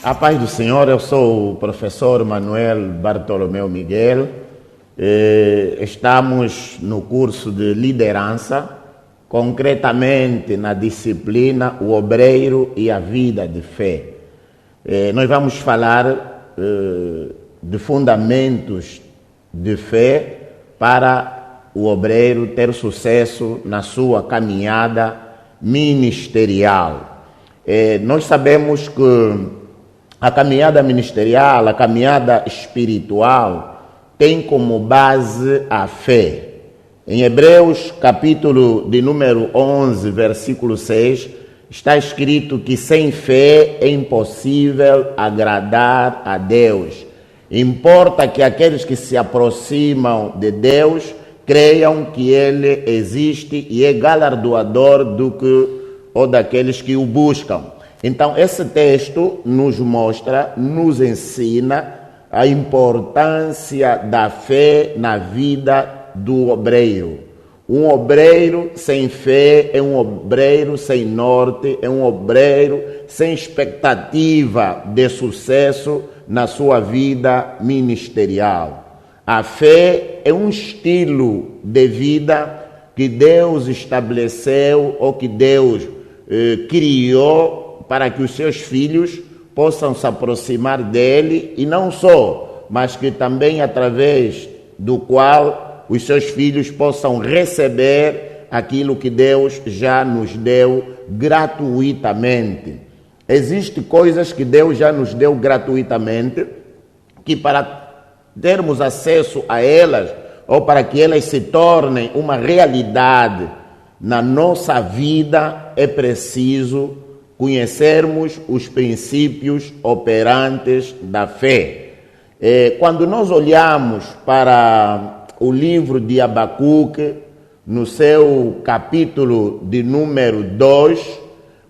A paz do Senhor, eu sou o professor Manuel Bartolomeu Miguel. Estamos no curso de liderança, concretamente na disciplina O Obreiro e a Vida de Fé. Nós vamos falar de fundamentos de fé para o obreiro ter sucesso na sua caminhada ministerial. Nós sabemos que a caminhada ministerial, a caminhada espiritual, tem como base a fé. Em Hebreus, capítulo de número 11, versículo 6, está escrito que sem fé é impossível agradar a Deus. Importa que aqueles que se aproximam de Deus creiam que Ele existe e é galardoador daqueles que o buscam. Então, esse texto nos mostra, nos ensina a importância da fé na vida do obreiro. Um obreiro sem fé é um obreiro sem norte, é um obreiro sem expectativa de sucesso na sua vida ministerial. A fé é um estilo de vida que Deus estabeleceu ou que Deus criou para que os seus filhos possam se aproximar dele, e não só, mas que também através do qual os seus filhos possam receber aquilo que Deus já nos deu gratuitamente. Existem coisas que Deus já nos deu gratuitamente, que para termos acesso a elas, ou para que elas se tornem uma realidade na nossa vida, é preciso conhecermos os princípios operantes da fé. Quando nós olhamos para o livro de Abacuque, no seu capítulo de número 2,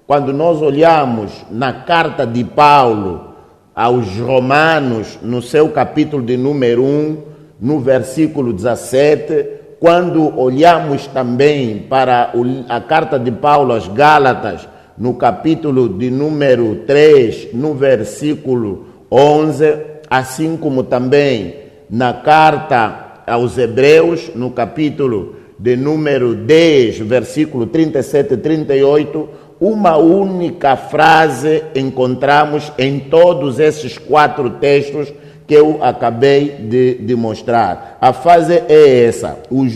quando nós olhamos na carta de Paulo aos Romanos, no seu capítulo de número 1, no versículo 17, quando olhamos também para a carta de Paulo aos Gálatas, no capítulo de número 3, no versículo 11, assim como também na carta aos Hebreus, no capítulo de número 10, versículo 37 e 38, uma única frase encontramos em todos esses 4 textos que eu acabei de mostrar. A frase é essa, o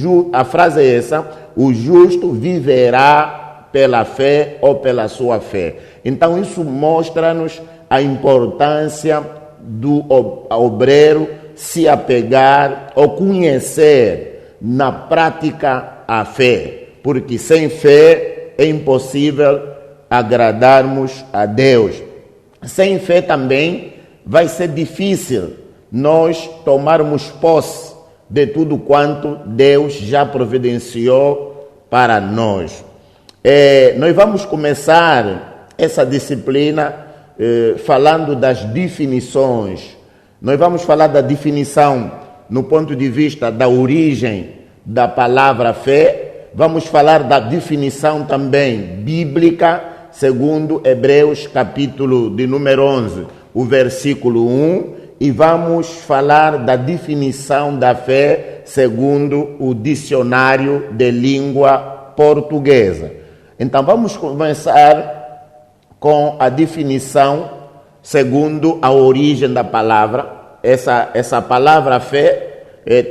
justo viverá pela fé ou pela sua fé. Então isso mostra-nos a importância do obreiro se apegar ou conhecer na prática a fé, porque sem fé é impossível agradarmos a Deus. Sem fé também vai ser difícil nós tomarmos posse de tudo quanto Deus já providenciou para nós. Nós vamos começar essa disciplina falando das definições. Nós vamos falar da definição no ponto de vista da origem da palavra fé. Vamos falar da definição também bíblica, segundo Hebreus capítulo de número 11, o versículo 1. E vamos falar da definição da fé segundo o dicionário de língua portuguesa. Então, vamos começar com a definição segundo a origem da palavra. Essa palavra fé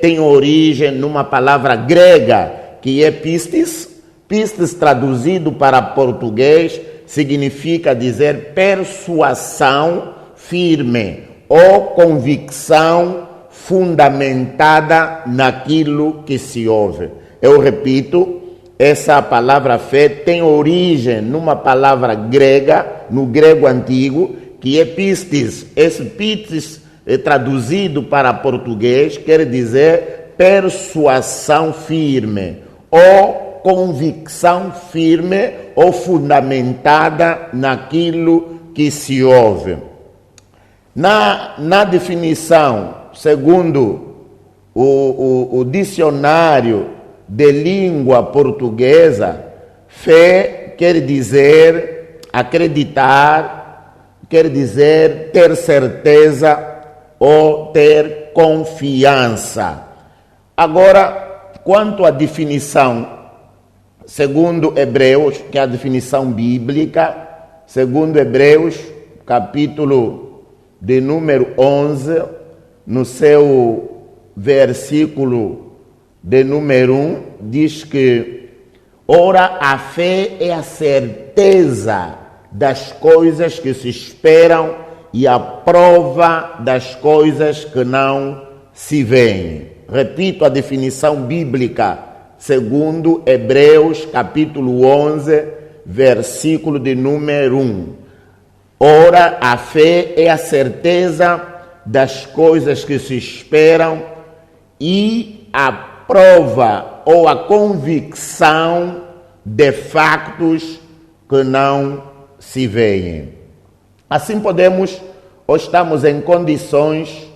tem origem numa palavra grega, que é pistis. Pistis, traduzido para português, significa dizer persuasão firme ou convicção fundamentada naquilo que se ouve. Eu repito, essa palavra fé tem origem numa palavra grega, no grego antigo, que é pistis. Esse pistis, traduzido para português, quer dizer persuasão firme, ou convicção firme, ou fundamentada naquilo que se ouve. Na definição, segundo o dicionário de língua portuguesa, fé quer dizer acreditar, quer dizer ter certeza ou ter confiança. Agora, quanto à definição, segundo Hebreus, que é a definição bíblica, segundo Hebreus, capítulo de número 11, no seu versículo de número 1, diz que: ora, a fé é a certeza das coisas que se esperam e a prova das coisas que não se veem. Repito a definição bíblica, segundo Hebreus, capítulo 11, versículo de número 1. Ora, a fé é a certeza das coisas que se esperam e a prova ou a convicção de factos que não se veem. Assim podemos ou estamos em condições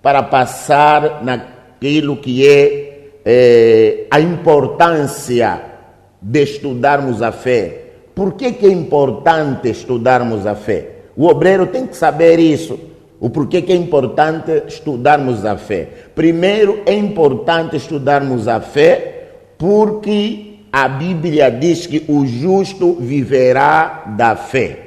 para passar naquilo que é a importância de estudarmos a fé. Por que é importante estudarmos a fé? O obreiro tem que saber isso. O porquê que é importante estudarmos a fé. Primeiro, é importante estudarmos a fé porque a Bíblia diz que o justo viverá da fé.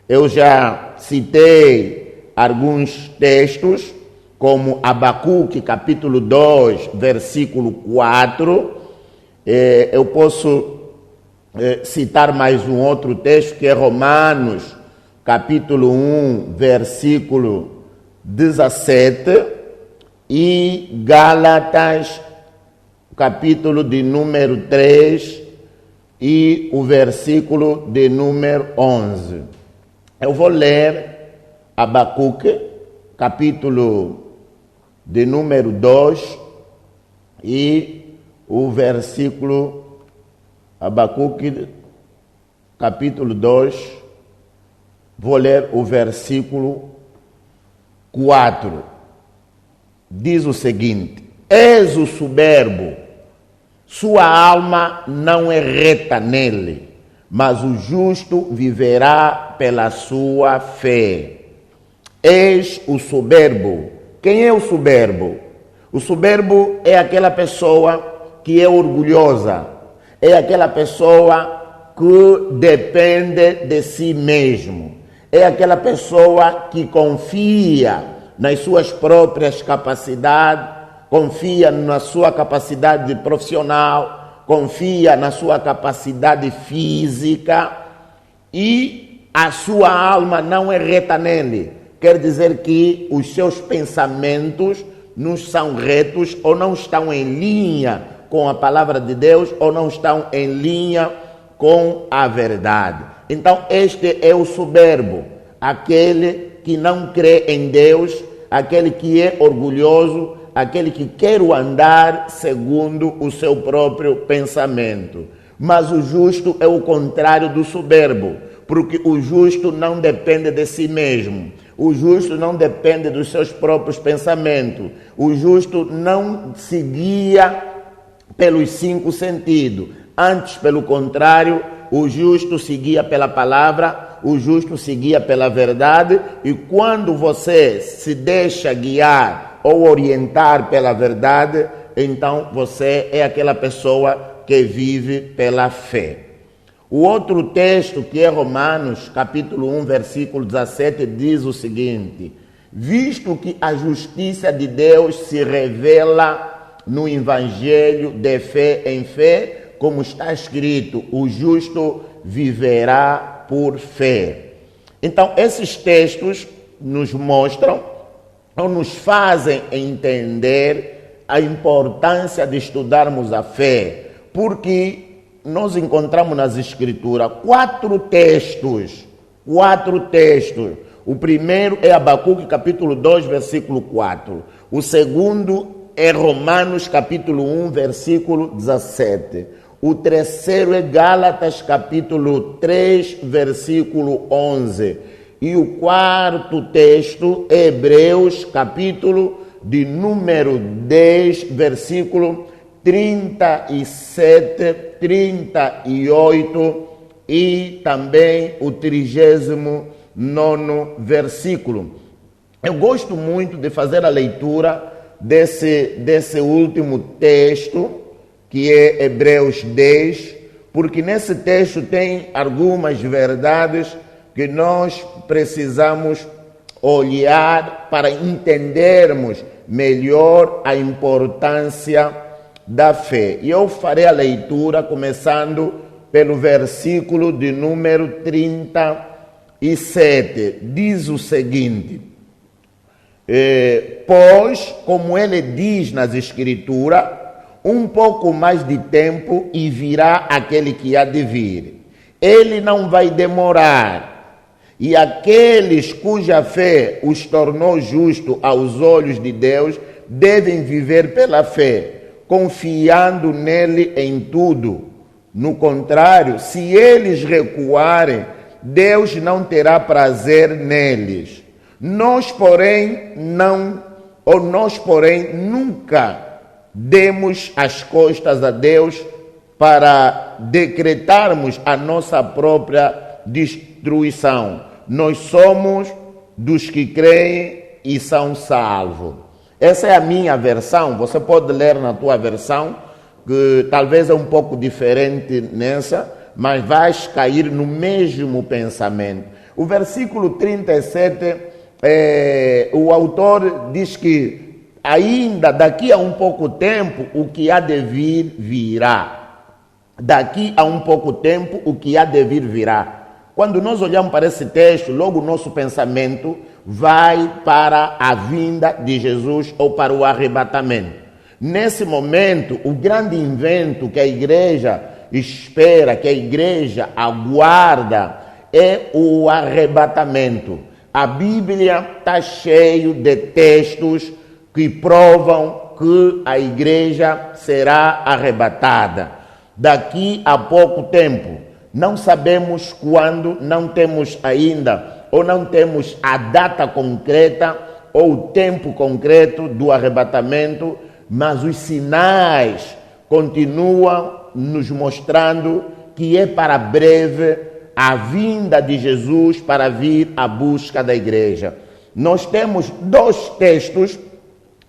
Eu já citei alguns textos, como Abacuque, capítulo 2, versículo 4. Eu posso citar mais um outro texto, que é Romanos, capítulo 1, versículo 17, e Gálatas, capítulo de número 3, e o versículo de número 11. Eu vou ler Abacuque, capítulo de número 2, e o versículo, Abacuque, capítulo 2, vou ler o versículo 4. Diz o seguinte: és o soberbo, sua alma não é reta nele, mas o justo viverá pela sua fé. És o soberbo. Quem é o soberbo? O soberbo é aquela pessoa que é orgulhosa, é aquela pessoa que depende de si mesmo, é aquela pessoa que confia nas suas próprias capacidades, confia na sua capacidade profissional, confia na sua capacidade física e a sua alma não é reta nele. Quer dizer que os seus pensamentos não são retos ou não estão em linha com a palavra de Deus ou não estão em linha com a verdade. Então este é o soberbo, aquele que não crê em Deus, aquele que é orgulhoso, aquele que quer andar segundo o seu próprio pensamento. Mas o justo é o contrário do soberbo, porque o justo não depende de si mesmo. O justo não depende dos seus próprios pensamentos. O justo não se guia pelos 5 sentidos. Antes, pelo contrário, o justo se guia pela palavra, o justo se guia pela verdade. E quando você se deixa guiar ou orientar pela verdade, então você é aquela pessoa que vive pela fé. O outro texto, que é Romanos, capítulo 1, versículo 17, diz o seguinte: visto que a justiça de Deus se revela no evangelho de fé em fé, como está escrito, o justo viverá por fé. Então, esses textos nos mostram ou nos fazem entender a importância de estudarmos a fé, porque nós encontramos nas Escrituras 4 textos. O primeiro é Abacuque, capítulo 2, versículo 4. O segundo é Romanos, capítulo 1, versículo 17. O terceiro é Gálatas, capítulo 3, versículo 11. E o quarto texto é Hebreus, capítulo de número 10, versículo 37, 38 e também o 38º 9º versículo. Eu gosto muito de fazer a leitura desse último texto, que é Hebreus 10, porque nesse texto tem algumas verdades que nós precisamos olhar para entendermos melhor a importância da fé. E eu farei a leitura começando pelo versículo de número 37. Diz o seguinte: pois, como ele diz nas Escrituras, um pouco mais de tempo e virá aquele que há de vir. Ele não vai demorar. E aqueles cuja fé os tornou justos aos olhos de Deus devem viver pela fé, confiando nele em tudo. No contrário, se eles recuarem, Deus não terá prazer neles. Nós, porém, nunca demos as costas a Deus para decretarmos a nossa própria destruição. Nós somos dos que creem e são salvos. Essa é a minha versão. Você pode ler na tua versão, que talvez é um pouco diferente nessa, mas vais cair no mesmo pensamento. O versículo 37, o autor diz que ainda daqui a um pouco tempo o que há de vir virá. Daqui a um pouco tempo o que há de vir virá. Quando nós olhamos para esse texto, logo o nosso pensamento vai para a vinda de Jesus ou para o arrebatamento. Nesse momento, o grande evento que a igreja espera, que a igreja aguarda, é o arrebatamento. A Bíblia está cheia de textos que provam que a igreja será arrebatada daqui a pouco tempo. Não sabemos quando, não temos ainda, ou não temos a data concreta ou o tempo concreto do arrebatamento, mas os sinais continuam nos mostrando que é para breve a vinda de Jesus para vir à busca da igreja. Nós temos dois textos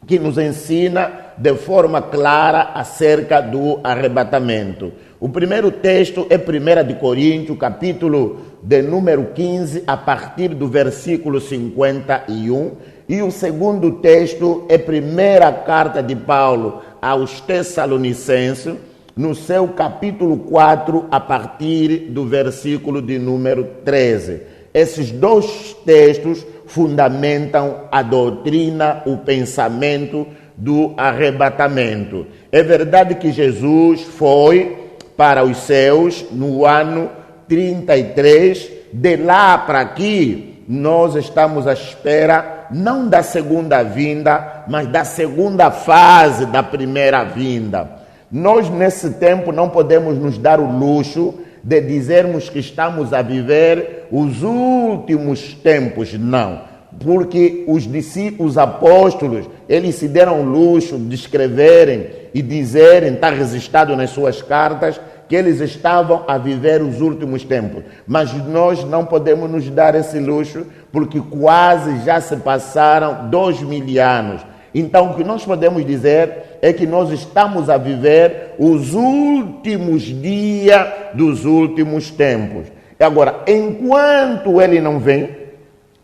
que nos ensinam de forma clara acerca do arrebatamento. O primeiro texto é 1 de Coríntios, capítulo de número 15, a partir do versículo 51. E o segundo texto é 1ª carta de Paulo aos Tessalonicenses, no seu capítulo 4, a partir do versículo de número 13. Esses dois textos fundamentam a doutrina, o pensamento do arrebatamento. É verdade que Jesus foi para os céus no ano 33, de lá para aqui nós estamos à espera não da segunda vinda, mas da segunda fase da primeira vinda. Nós nesse tempo não podemos nos dar o luxo de dizermos que estamos a viver os últimos tempos, não. Porque os apóstolos, eles se deram o luxo de escreverem e dizerem, está registrado nas suas cartas, que eles estavam a viver os últimos tempos. Mas nós não podemos nos dar esse luxo, porque quase já se passaram 2000 anos. Então, o que nós podemos dizer é que nós estamos a viver os últimos dias dos últimos tempos. E agora, enquanto ele não vem,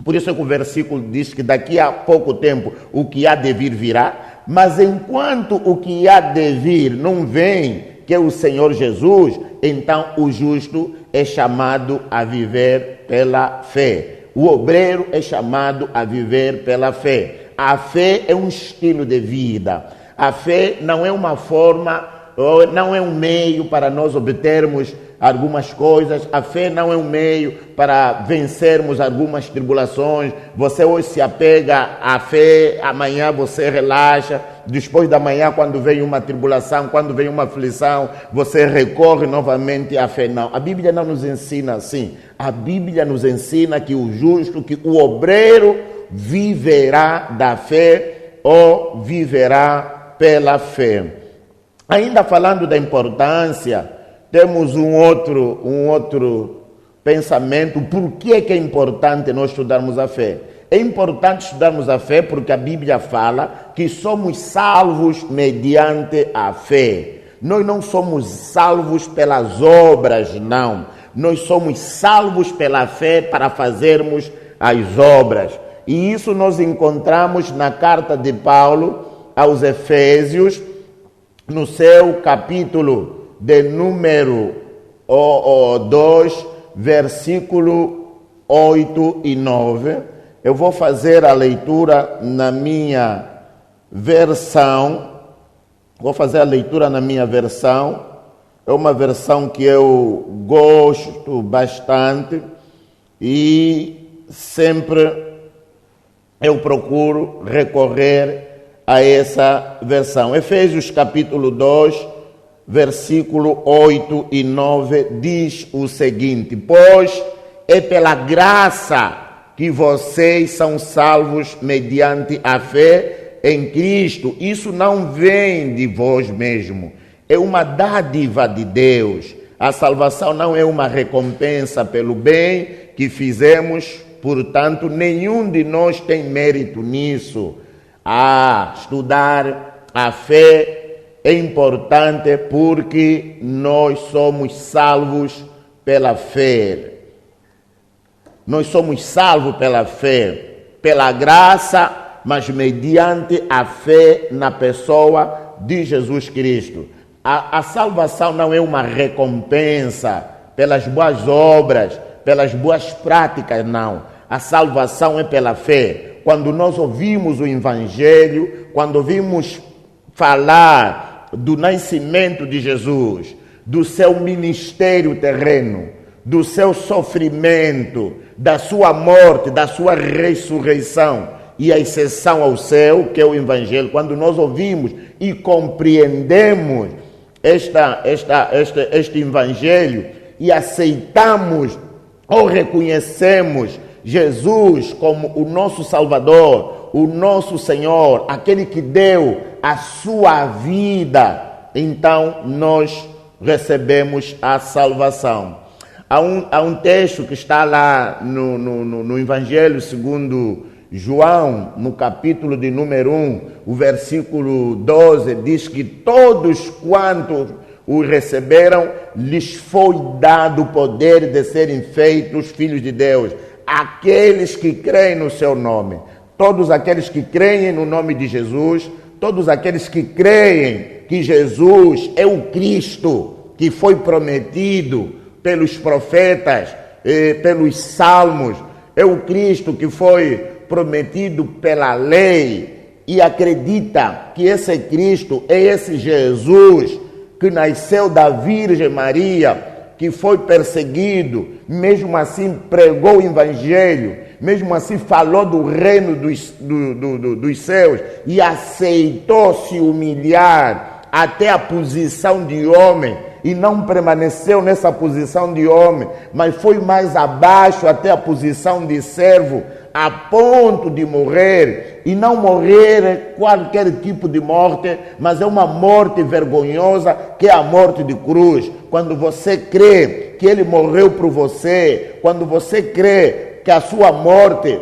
por isso é que o versículo diz que daqui a pouco tempo o que há de vir virá, mas enquanto o que há de vir não vem, que é o Senhor Jesus, então o justo é chamado a viver pela fé. O obreiro é chamado a viver pela fé. A fé é um estilo de vida. A fé não é uma forma, não é um meio para nós obtermos algumas coisas. A fé não é um meio para vencermos algumas tribulações. Você hoje se apega à fé, amanhã você relaxa. Depois da manhã, quando vem uma tribulação, quando vem uma aflição, você recorre novamente à fé. Não, a Bíblia não nos ensina assim. A Bíblia nos ensina que o justo, que o obreiro viverá da fé ou viverá pela fé. Ainda falando da importância, temos um outro pensamento, por que é importante nós estudarmos a fé? É importante estudarmos a fé porque a Bíblia fala que somos salvos mediante a fé. Nós não somos salvos pelas obras, não. Nós somos salvos pela fé para fazermos as obras. E isso nós encontramos na carta de Paulo aos Efésios, no seu capítulo de número 2, versículo 8 e 9. Eu vou fazer a leitura na minha versão. É uma versão que eu gosto bastante e sempre eu procuro recorrer a essa versão. Efésios capítulo 2, versículo 8 e 9 diz o seguinte: pois é pela graça que vocês são salvos mediante a fé em Cristo. Isso não vem de vós mesmo, é uma dádiva de Deus. A salvação não é uma recompensa pelo bem que fizemos, portanto, nenhum de nós tem mérito nisso. Estudar a fé é importante porque nós somos salvos pela fé. Nós somos salvos pela fé, pela graça, mas mediante a fé na pessoa de Jesus Cristo. A salvação não é uma recompensa pelas boas obras, pelas boas práticas, não. A salvação é pela fé. Quando nós ouvimos o Evangelho, quando ouvimos falar do nascimento de Jesus, do seu ministério terreno, do seu sofrimento, da sua morte, da sua ressurreição e a ascensão ao céu, que é o Evangelho, quando nós ouvimos e compreendemos este Evangelho e aceitamos ou reconhecemos Jesus como o nosso Salvador, o nosso Senhor, aquele que deu a sua vida, então nós recebemos a salvação. Há um texto que está lá no Evangelho segundo João, no capítulo de número 1, o versículo 12, diz que todos quantos o receberam, lhes foi dado o poder de serem feitos filhos de Deus, aqueles que creem no seu nome. Todos aqueles que creem no nome de Jesus, todos aqueles que creem que Jesus é o Cristo que foi prometido pelos profetas, pelos salmos, é o Cristo que foi prometido pela lei, e acredita que esse Cristo é esse Jesus que nasceu da Virgem Maria, que foi perseguido, mesmo assim pregou o Evangelho, mesmo assim falou do reino dos céus e aceitou se humilhar até a posição de homem, e não permaneceu nessa posição de homem, mas foi mais abaixo até a posição de servo, a ponto de morrer, e não morrer qualquer tipo de morte, mas é uma morte vergonhosa, que é a morte de cruz. Quando você crê que ele morreu por você, quando você crê que a sua morte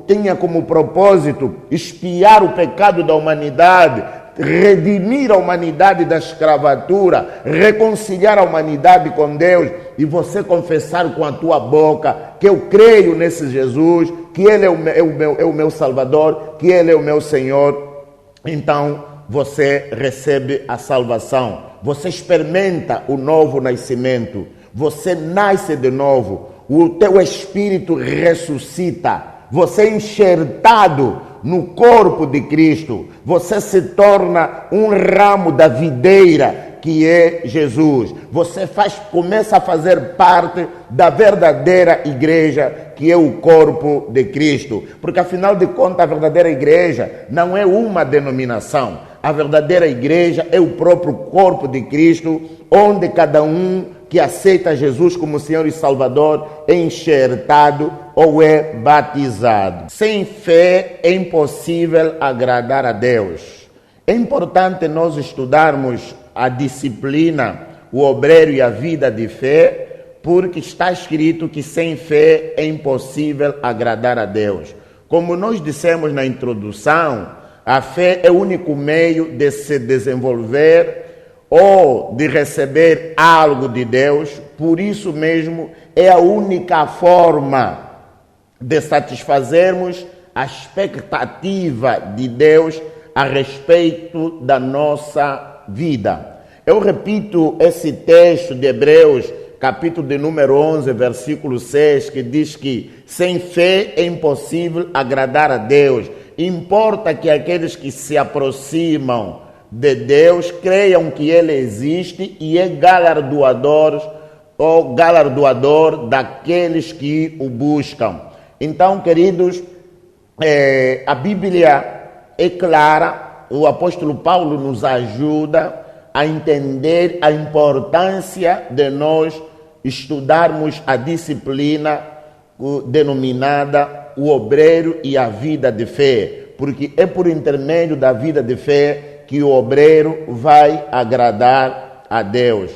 tinha como propósito expiar o pecado da humanidade, redimir a humanidade da escravatura, reconciliar a humanidade com Deus, e você confessar com a tua boca que eu creio nesse Jesus, que Ele é o meu Salvador, que Ele é o meu Senhor, então você recebe a salvação, você experimenta o novo nascimento, você nasce de novo, o teu espírito ressuscita, você é enxertado no corpo de Cristo, você se torna um ramo da videira que é Jesus. Você começa a fazer parte da verdadeira igreja, que é o corpo de Cristo. Porque afinal de contas, a verdadeira igreja não é uma denominação. A verdadeira igreja é o próprio corpo de Cristo, onde cada um que aceita Jesus como Senhor e Salvador é enxertado ou é batizado. Sem fé é impossível agradar a Deus. É importante nós estudarmos a disciplina, o obreiro e a vida de fé, porque está escrito que sem fé é impossível agradar a Deus. Como nós dissemos na introdução, a fé é o único meio de se desenvolver ou de receber algo de Deus, por isso mesmo é a única forma de satisfazermos a expectativa de Deus a respeito da nossa vida. Eu repito esse texto de Hebreus, capítulo de número 11, versículo 6, que diz que sem fé é impossível agradar a Deus. Importa que aqueles que se aproximam de Deus creiam que Ele existe e é galardoador daqueles que o buscam. Então, queridos, a Bíblia é clara, o apóstolo Paulo nos ajuda a entender a importância de nós estudarmos a disciplina denominada o obreiro e a vida de fé, porque é por intermédio da vida de fé que o obreiro vai agradar a Deus.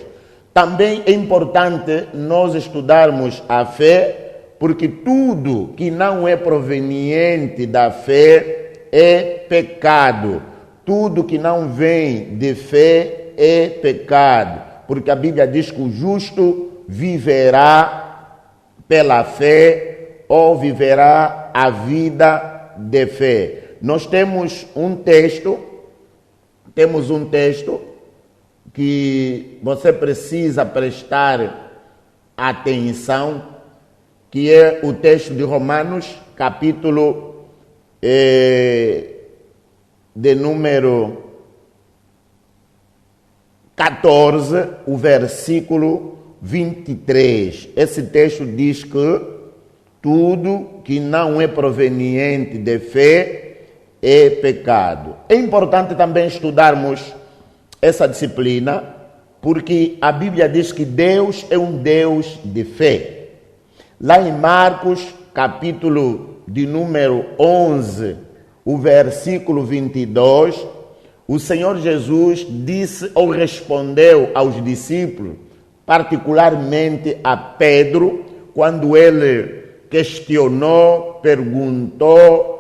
Também é importante nós estudarmos a fé, porque tudo que não é proveniente da fé é pecado. Tudo que não vem de fé é pecado, porque a Bíblia diz que o justo viverá pela fé ou viverá a vida de fé. Nós temos um texto que você precisa prestar atenção, que é o texto de Romanos, capítulo de número 14, o versículo 23. Esse texto diz que tudo que não é proveniente de fé é pecado. É importante também estudarmos essa disciplina, porque a Bíblia diz que Deus é um Deus de fé. Lá em Marcos, capítulo de número 11, o versículo 22, o Senhor Jesus disse ou respondeu aos discípulos, particularmente a Pedro, quando ele questionou, perguntou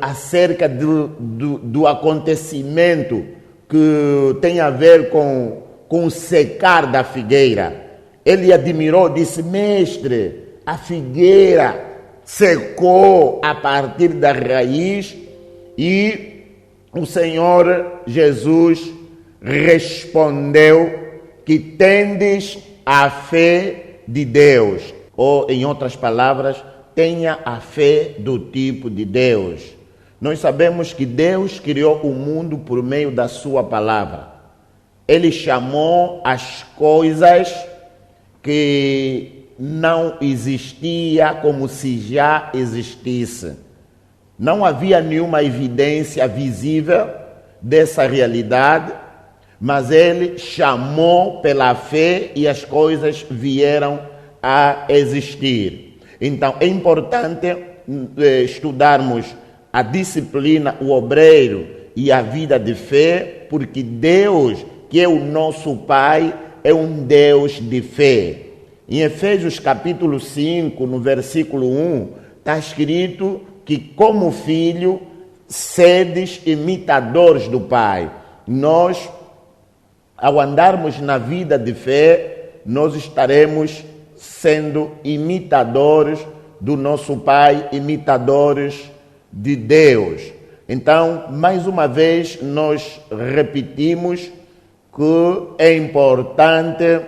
acerca do acontecimento que tem a ver com o secar da figueira. Ele admirou, disse: mestre, a figueira secou a partir da raiz. E o Senhor Jesus respondeu que tendes a fé de Deus, ou em outras palavras, tenha a fé do tipo de Deus. Nós sabemos que Deus criou o mundo por meio da sua palavra. Ele chamou as coisas que não existia como se já existisse. Não havia nenhuma evidência visível dessa realidade, mas ele chamou pela fé e as coisas vieram a existir. Então, é importante estudarmos a disciplina, o obreiro e a vida de fé, porque Deus, que é o nosso Pai, é um Deus de fé. Em Efésios capítulo 5, no versículo 1, está escrito que como filho, sedes imitadores do Pai. Nós, ao andarmos na vida de fé, nós estaremos sendo imitadores do nosso Pai, imitadores de Deus. Então, mais uma vez, nós repetimos que é importante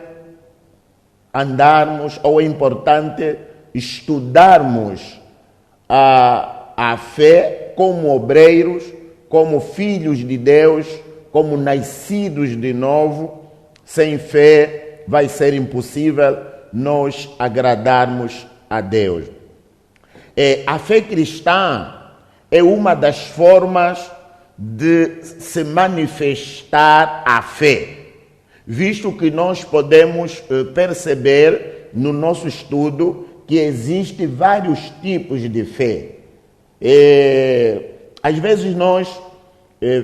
andarmos, ou é importante estudarmos a fé como obreiros, como filhos de Deus, como nascidos de novo. Sem fé vai ser impossível nós agradarmos a Deus. A fé cristã é uma das formas de se manifestar a fé, visto que nós podemos perceber no nosso estudo que existem vários tipos de fé. Às vezes nós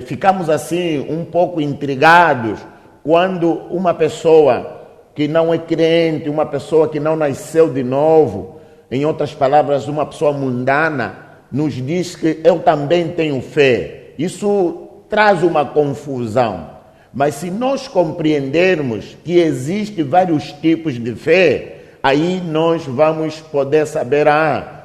ficamos assim um pouco intrigados quando uma pessoa que não é crente, uma pessoa que não nasceu de novo, em outras palavras, uma pessoa mundana, nos diz que eu também tenho fé. Isso traz uma confusão. Mas se nós compreendermos que existem vários tipos de fé, aí nós vamos poder saber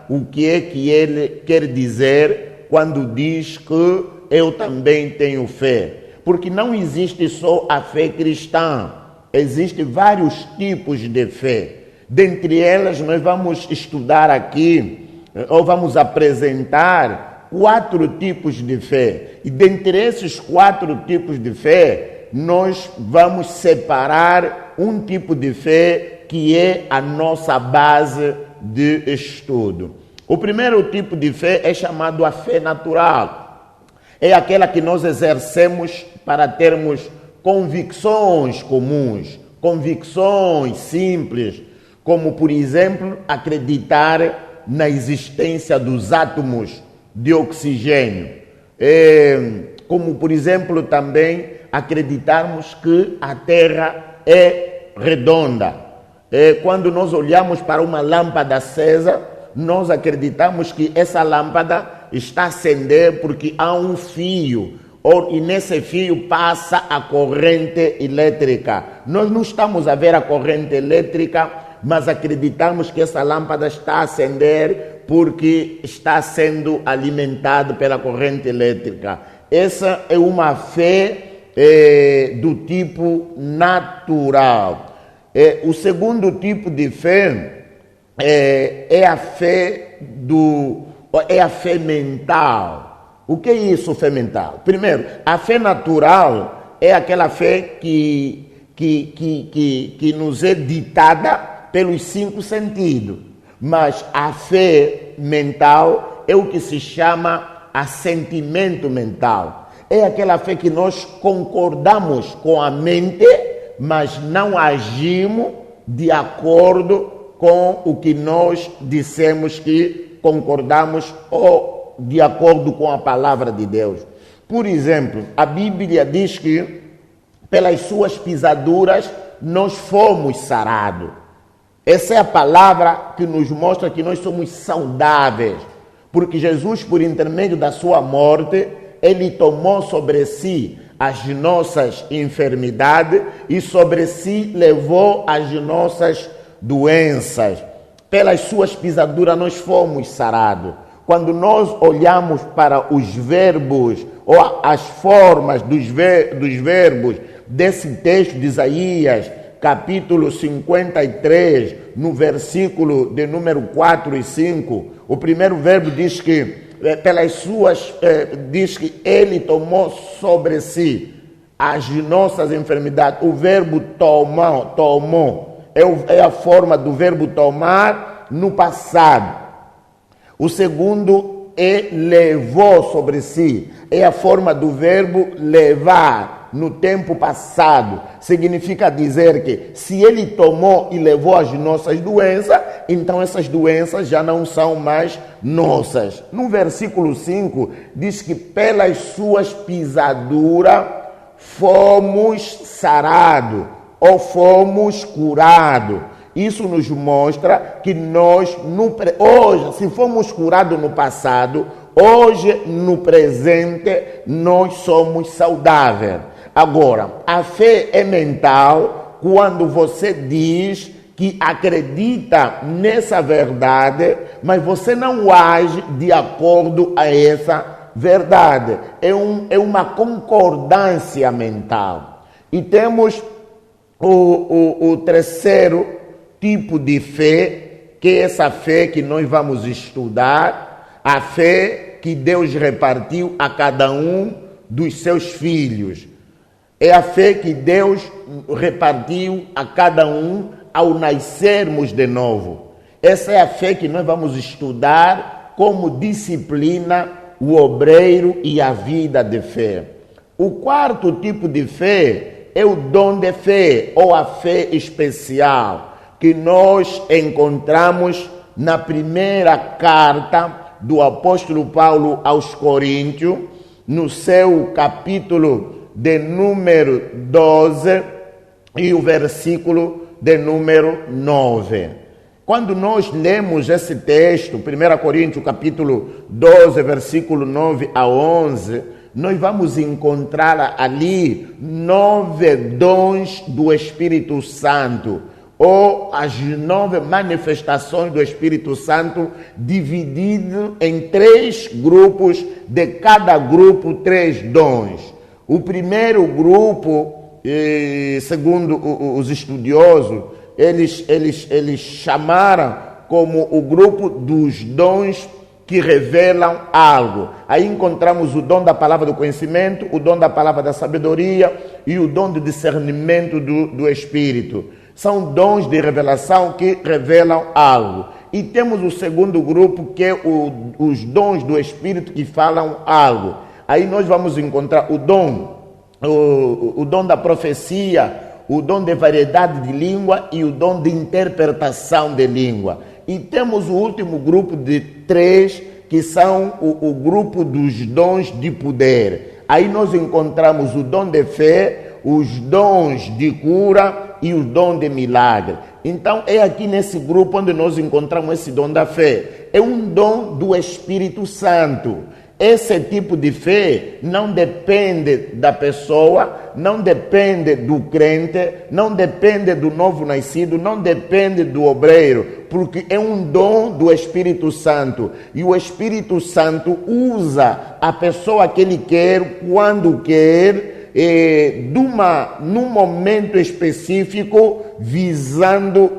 o que é que ele quer dizer quando diz que eu também tenho fé. Porque não existe só a fé cristã, existem vários tipos de fé. Dentre elas, nós vamos estudar aqui, ou vamos apresentar 4 tipos de fé. E dentre esses 4 tipos de fé, nós vamos separar um tipo de fé que é a nossa base de estudo. O primeiro tipo de fé é chamado a fé natural. É aquela que nós exercemos para termos convicções comuns, convicções simples, como, por exemplo, acreditar na existência dos átomos de oxigênio. Como, por exemplo, também acreditarmos que a Terra é redonda. Quando nós olhamos para uma lâmpada acesa, nós acreditamos que essa lâmpada está a acender porque há um fio, e nesse fio passa a corrente elétrica. Nós não estamos a ver a corrente elétrica, mas acreditamos que essa lâmpada está a acender porque está sendo alimentada pela corrente elétrica. Essa é uma fé do tipo natural. O segundo tipo de fé é a fé mental. O que é isso, fé mental? Primeiro, a fé natural é aquela fé que nos é ditada pelos 5 sentidos. Mas a fé mental é o que se chama assentimento mental. É aquela fé que nós concordamos com a mente, mas não agimos de acordo com o que nós dissemos que concordamos ou de acordo com a palavra de Deus. Por exemplo, a Bíblia diz que pelas suas pisaduras nós fomos sarados. Essa é a palavra que nos mostra que nós somos saudáveis, porque Jesus, por intermédio da sua morte, ele tomou sobre si as nossas enfermidades e sobre si levou as nossas doenças. Pelas suas pisaduras nós fomos sarados. Quando nós olhamos para os verbos ou as formas dos verbos desse texto de Isaías, capítulo 53, no versículo de número 4 e 5, o primeiro verbo diz que diz que ele tomou sobre si as nossas enfermidades. O verbo tomou é a forma do verbo tomar no passado. O segundo é levou sobre si, é a forma do verbo levar no tempo passado. Significa dizer que se ele tomou e levou as nossas doenças, então essas doenças já não são mais nossas. No versículo 5 diz que pelas suas pisaduras fomos sarados ou fomos curados. Isso nos mostra que nós, hoje, se fomos curados no passado, hoje, no presente, nós somos saudáveis. Agora, a fé é mental quando você diz que acredita nessa verdade, mas você não age de acordo a essa verdade. É uma concordância mental. E temos o terceiro tipo de fé, que é essa fé que nós vamos estudar, a fé que Deus repartiu a cada um dos seus filhos. É a fé que Deus repartiu a cada um ao nascermos de novo. Essa é a fé que nós vamos estudar como disciplina, o obreiro e a vida de fé. O quarto tipo de fé é o dom de fé, ou a fé especial, que nós encontramos na primeira carta do apóstolo Paulo aos Coríntios, no seu capítulo de número 12 e o versículo de número 9. Quando nós lemos esse texto, 1 Coríntios capítulo 12, versículo 9 a 11, nós vamos encontrar ali 9 dons do Espírito Santo, ou as 9 manifestações do Espírito Santo, dividido em 3 grupos, de cada grupo 3 dons. O primeiro grupo, segundo os estudiosos, eles chamaram como o grupo dos dons que revelam algo. Aí encontramos o dom da palavra do conhecimento, o dom da palavra da sabedoria e o dom do discernimento do Espírito. São dons de revelação que revelam algo. E temos o segundo grupo, que é os dons do Espírito que falam algo. Aí nós vamos encontrar o dom da profecia, o dom de variedade de língua e o dom de interpretação de língua. E temos o último grupo de 3, que são o grupo dos dons de poder. Aí nós encontramos o dom de fé, os dons de cura e o dom de milagre. Então é aqui nesse grupo onde nós encontramos esse dom da fé. É um dom do Espírito Santo. Esse tipo de fé não depende da pessoa, não depende do crente, não depende do novo nascido, não depende do obreiro, porque é um dom do Espírito Santo. E o Espírito Santo usa a pessoa que ele quer, quando quer, num momento específico, visando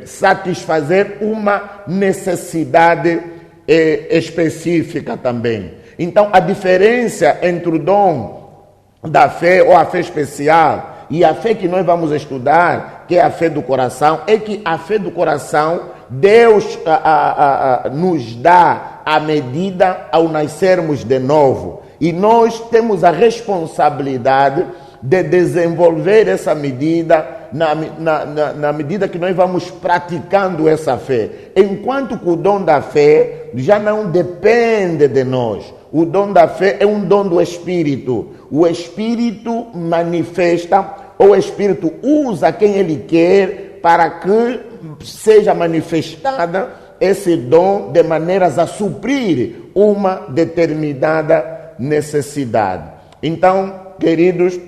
satisfazer uma necessidade específica também. Então, a diferença entre o dom da fé ou a fé especial e a fé que nós vamos estudar, que é a fé do coração, é que a fé do coração, Deus nos dá a medida ao nascermos de novo. E nós temos a responsabilidade de desenvolver essa medida na medida que nós vamos praticando essa fé. Enquanto que o dom da fé já não depende de nós. O dom da fé é um dom do Espírito. O Espírito manifesta, ou o Espírito usa quem ele quer para que seja manifestada esse dom de maneiras a suprir uma determinada necessidade. Então, queridos,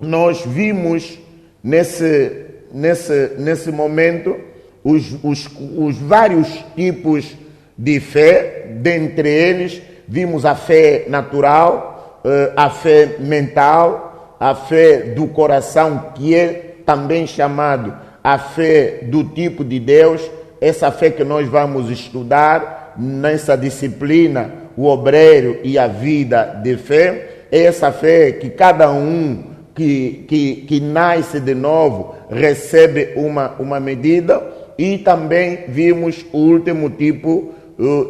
nós vimos nesse momento os vários tipos de fé. Dentre eles, vimos a fé natural, a fé mental, a fé do coração, que é também chamado a fé do tipo de Deus. Essa fé que nós vamos estudar nessa disciplina, o obreiro e a vida de fé, é essa fé que cada um que nasce de novo recebe uma medida. E também vimos o último tipo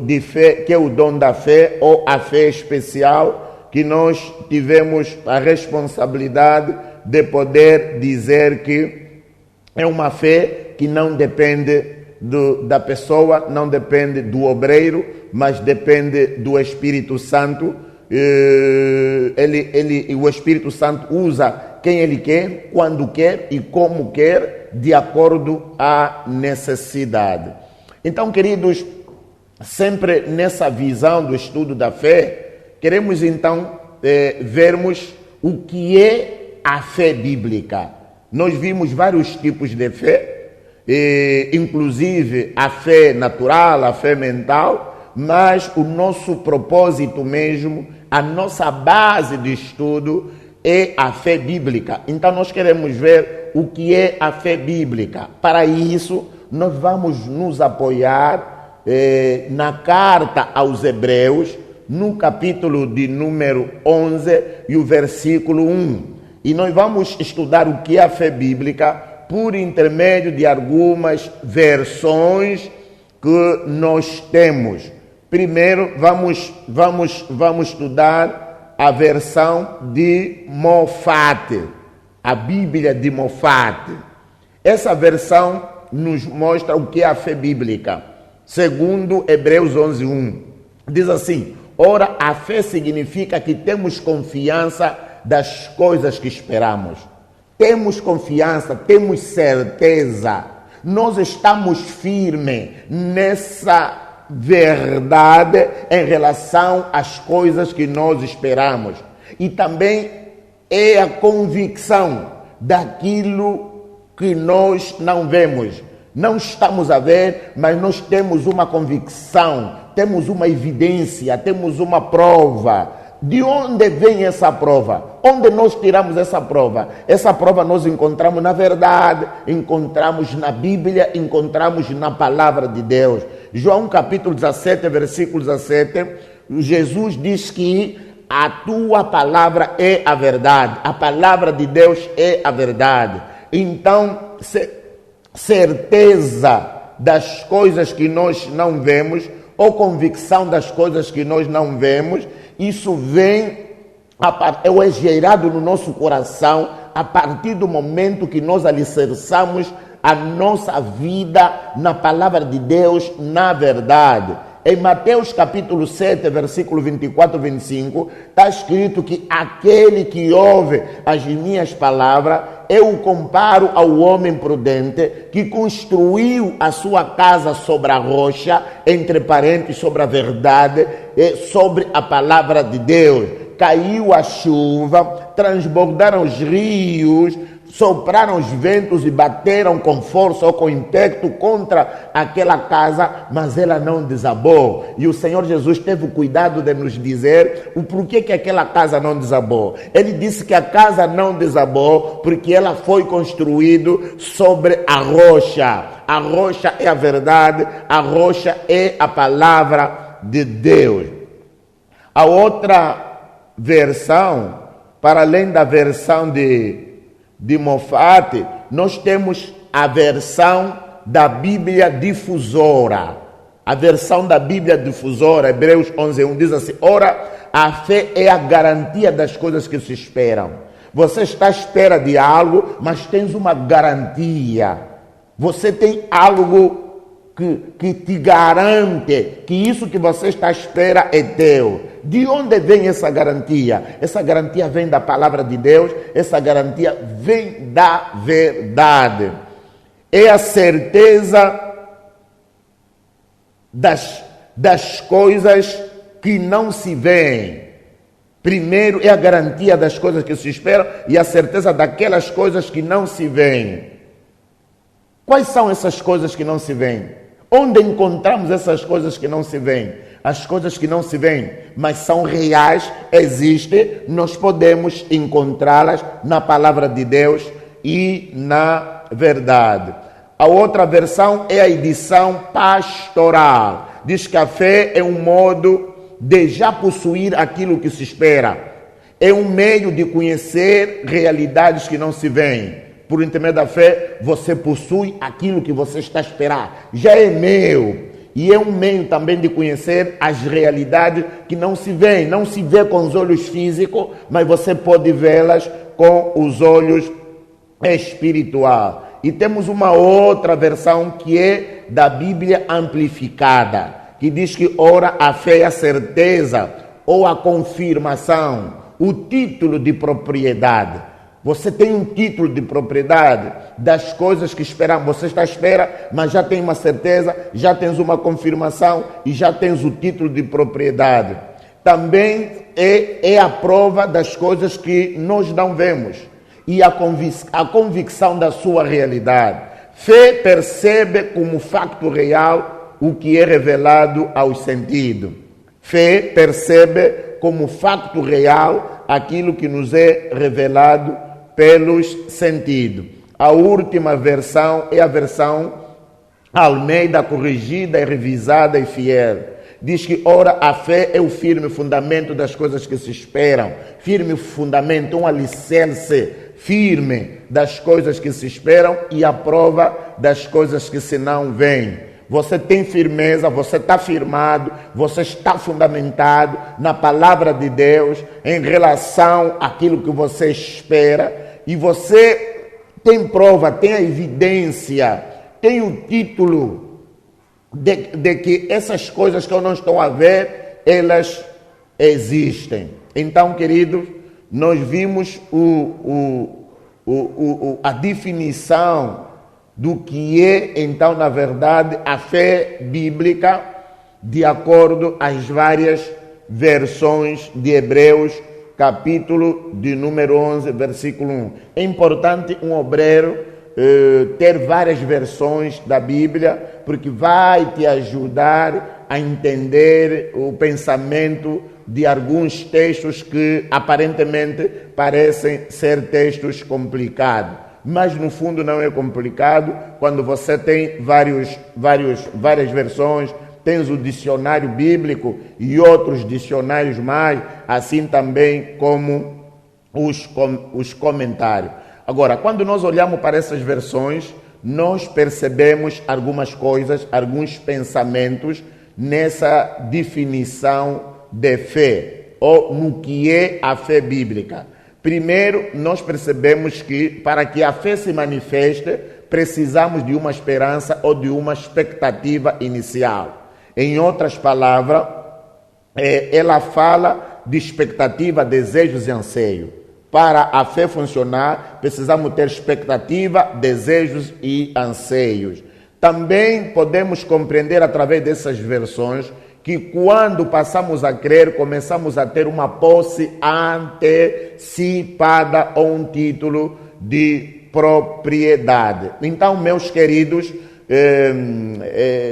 de fé, que é o dom da fé, ou a fé especial, que nós tivemos a responsabilidade de poder dizer que é uma fé que não depende da pessoa, não depende do obreiro, mas depende do Espírito Santo. O Espírito Santo usa quem ele quer, quando quer e como quer, de acordo à necessidade. Então, queridos, sempre nessa visão do estudo da fé, queremos então vermos o que é a fé bíblica. Nós vimos vários tipos de fé, inclusive a fé natural, a fé mental, mas o nosso propósito mesmo, a nossa base de estudo é a fé bíblica. Então nós queremos ver o que é a fé bíblica. Para isso, nós vamos nos apoiar na carta aos Hebreus, no capítulo de número 11 e o versículo 1. E nós vamos estudar o que é a fé bíblica por intermédio de algumas versões que nós temos. Primeiro, vamos estudar a versão de Mofate, a Bíblia de Mofate. Essa versão nos mostra o que é a fé bíblica. Segundo Hebreus 11:1, diz assim: ora, a fé significa que temos confiança das coisas que esperamos. temos confiança, temos certeza, nós estamos firmes nessa verdade em relação às coisas que nós esperamos. E também é a convicção daquilo que nós não vemos. Não estamos a ver, mas nós temos uma convicção, temos uma evidência, temos uma prova. De onde vem essa prova? Onde nós tiramos essa prova? Essa prova nós encontramos na verdade, encontramos na Bíblia, encontramos na palavra de Deus. João capítulo 17, versículo 17, Jesus diz que a tua palavra é a verdade, a palavra de Deus é a verdade. Então, certeza das coisas que nós não vemos, ou convicção das coisas que nós não vemos, isso vem, é gerado no nosso coração a partir do momento que nós alicerçamos a nossa vida na palavra de Deus, na verdade. Em Mateus capítulo 7, versículo 24 e 25, está escrito que aquele que ouve as minhas palavras, eu o comparo ao homem prudente que construiu a sua casa sobre a rocha, entre parênteses, sobre a verdade, sobre a palavra de Deus. Caiu a chuva, transbordaram os rios, sopraram os ventos e bateram com força ou com impacto contra aquela casa, mas ela não desabou. E o Senhor Jesus teve o cuidado de nos dizer o porquê que aquela casa não desabou. Ele disse que a casa não desabou porque ela foi construída sobre a rocha. A rocha é a verdade, a rocha é a palavra de Deus. A outra versão, para além da versão de Moffat, nós temos a versão da Bíblia difusora. A versão da Bíblia difusora, Hebreus 11:1 diz assim: ora, a fé é a garantia das coisas que se esperam. Você está à espera de algo, mas tens uma garantia. Você tem algo que te garante que isso que você está à espera é teu. De onde vem essa garantia? Essa garantia vem da palavra de Deus, essa garantia vem da verdade. É a certeza das coisas que não se veem. Primeiro é a garantia das coisas que se esperam e a certeza daquelas coisas que não se veem. Quais são essas coisas que não se veem? Onde encontramos essas coisas que não se veem? As coisas que não se veem, mas são reais, existem, nós podemos encontrá-las na palavra de Deus e na verdade. A outra versão é a edição pastoral. Diz que a fé é um modo de já possuir aquilo que se espera. É um meio de conhecer realidades que não se veem. Por intermédio da fé, você possui aquilo que você está a esperar. Já é meu. E é um meio também de conhecer as realidades que não se veem. Não se vê com os olhos físicos, mas você pode vê-las com os olhos espirituais. E temos uma outra versão que é da Bíblia amplificada, que diz que ora a fé é a certeza ou a confirmação, o título de propriedade. Você tem um título de propriedade das coisas que esperamos. Você está à espera, mas já tem uma certeza, já tens uma confirmação e já tens o título de propriedade. Também é a prova das coisas que nós não vemos e a convicção da sua realidade. Fé percebe como facto real o que é revelado aos sentidos. Fé percebe como facto real aquilo que nos é revelado pelos sentidos. A última versão é a versão Almeida, corrigida e revisada e fiel. Diz que, ora, a fé é o firme fundamento das coisas que se esperam. Firme fundamento, um alicerce firme das coisas que se esperam e a prova das coisas que se não veem. Você tem firmeza, você está firmado, você está fundamentado na palavra de Deus em relação àquilo que você espera. E você tem prova, tem a evidência, tem o título de que essas coisas que eu não estou a ver, elas existem. Então, queridos, nós vimos o a definição do que é, então, na verdade, a fé bíblica, de acordo às várias versões de Hebreus, capítulo de número 11, versículo 1. É importante um obreiro ter várias versões da Bíblia, porque vai te ajudar a entender o pensamento de alguns textos que aparentemente parecem ser textos complicados. Mas no fundo não é complicado quando você tem várias versões, tens o dicionário bíblico e outros dicionários mais, assim também como os comentários. Agora, quando nós olhamos para essas versões, nós percebemos algumas coisas, alguns pensamentos nessa definição de fé, ou no que é a fé bíblica. Primeiro, nós percebemos que para que a fé se manifeste, precisamos de uma esperança ou de uma expectativa inicial. Em outras palavras, ela fala de expectativa, desejos e anseio. Para a fé funcionar, precisamos ter expectativa, desejos e anseios. Também podemos compreender através dessas versões que quando passamos a crer, começamos a ter uma posse antecipada ou um título de propriedade. Então, meus queridos,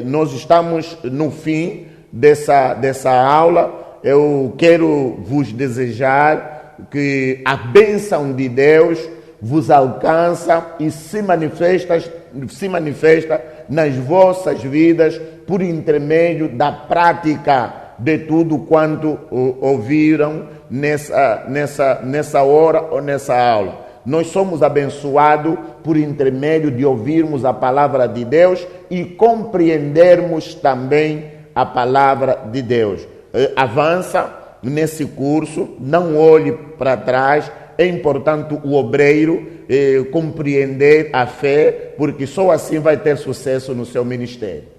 nós estamos no fim dessa aula. Eu quero vos desejar que a bênção de Deus vos alcança e se manifesta nas vossas vidas por intermédio da prática de tudo quanto ouviram nessa hora ou nessa aula. Nós somos abençoados por intermédio de ouvirmos a palavra de Deus e compreendermos também a palavra de Deus. Avança nesse curso, não olhe para trás. É importante o obreiro compreender a fé, porque só assim vai ter sucesso no seu ministério.